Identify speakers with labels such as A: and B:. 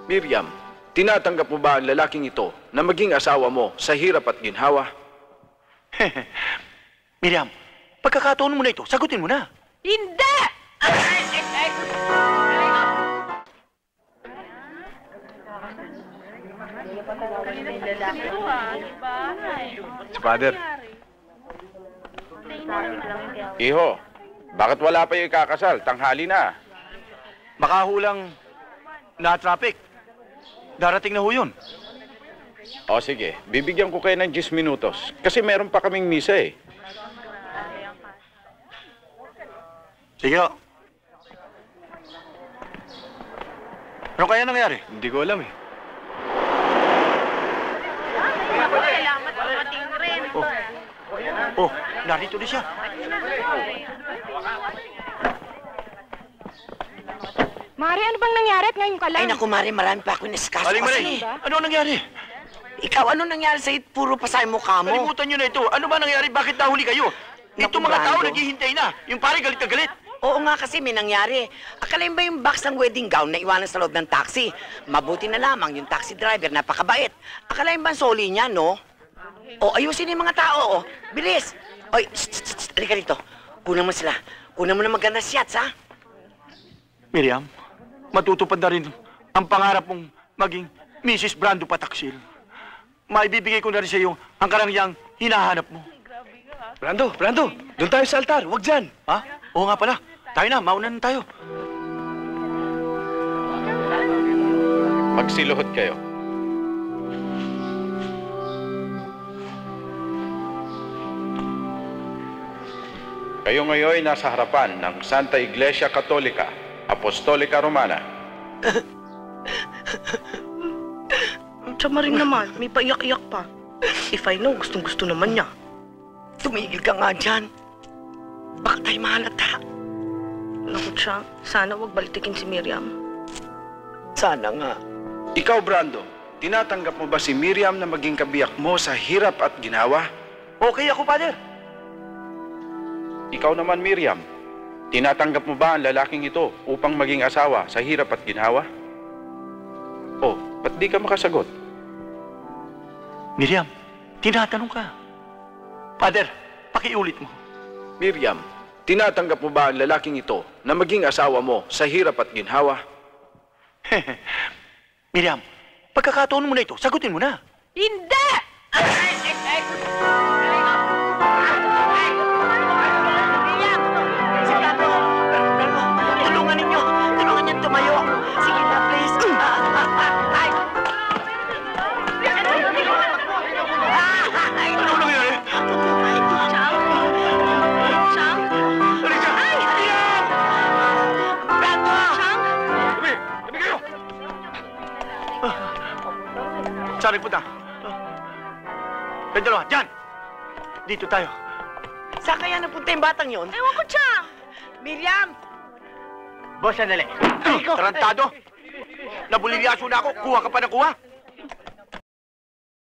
A: Miriam, tinatanggap mo ba ang lalaking ito na maging asawa mo sa hirap at ginhawa?
B: Miriam, pagkakataon mo na ito, sagutin mo na.
C: Hindi!
A: Father. Iho, bakit wala pa yung ikakasal? Tanghali na.
B: Baka hulang na-traffic. Darating na ho yun.
A: O sige, bibigyan ko kayo ng 10 minutos. Kasi meron pa kaming misa eh.
B: Sige ho. Ano kaya nangyari?
A: Hindi ko alam eh.
C: Salamat sa mating rin.
B: Oh, narito na siya.
D: Mari, ano bang nangyari at ngayon ka lang?
E: Ay naku, Mari, marami pa ako inaskaso
B: Aling
E: kasi.
B: Marie, ano nangyari?
E: Ikaw, ano nangyari sa'yo? Puro pa sa'yo mukha mo.
B: Kalimutan nyo na ito. Ano ba nangyari? Bakit nahuli kayo? Ito
E: Naku,
B: mga tao
E: Brando.
B: naghihintay na. Yung pare galit na galit.
E: Oo nga kasi may nangyari. Akalain ba yung box ng wedding gown na iwanan sa loob ng taxi? Mabuti na lamang yung taxi driver, napakabait. Akalain ba ang soli niya, no? O, ayusin yung mga tao, o. Bilis! Oy, halika dito. Kunan mo sila. Kunan mo na maganda shots, ha?
B: Miriam, matutupad na rin ang pangarap mong maging Mrs. Brando Pataksil. Maibibigay ko na rin sa iyo ang karangyang hinahanap mo.
A: Brando, doon tayo sa altar. Huwag dyan.
B: Ha? Oo nga pala. Tayo na, mauna na tayo.
A: Magsiluhod kayo. Kayo ngayon nasa harapan ng Santa Iglesia Katolika, Apostolika Romana.
F: Tsama rin naman, may paiyak-iyak pa. If I know, gustong-gusto naman niya.
E: Tumigil ka nga dyan. Baka tayo mahalata.
F: Naku, siya, sana wag balitikin si Miriam.
E: Sana nga.
A: Ikaw, Brando, tinatanggap mo ba si Miriam na maging kabiyak mo sa hirap at ginawa?
B: Okay ako, Father.
A: Ikaw naman, Miriam, tinatanggap mo ba ang lalaking ito upang maging asawa sa hirap at ginhawa? Oh, ba't di ka makasagot?
B: Miriam, tinatanong ka. Father, pakiulit mo.
A: Miriam, tinatanggap mo ba ang lalaking ito na maging asawa mo sa hirap at ginhawa?
B: Miriam, pagkakataon mo na ito, sagutin mo na.
C: Hindi!
E: Tulungan ninyo. Tulungan niyang tumayo. Sige na, please.
B: Ano nangyari?
F: Chang?
B: Halika!
F: Ay!
B: Miriam!
E: Brando!
F: Chang?
B: Tabi kayo! Saan nagpunta? Kayong dalawa, dyan! Dito tayo.
E: Saan kaya napunta yung batang yun?
F: Ewan ko, Chang!
E: Miriam!
B: Boss, sandali. Tarantado! Nabulilyaso na ako, kuha ka pa ng kuha.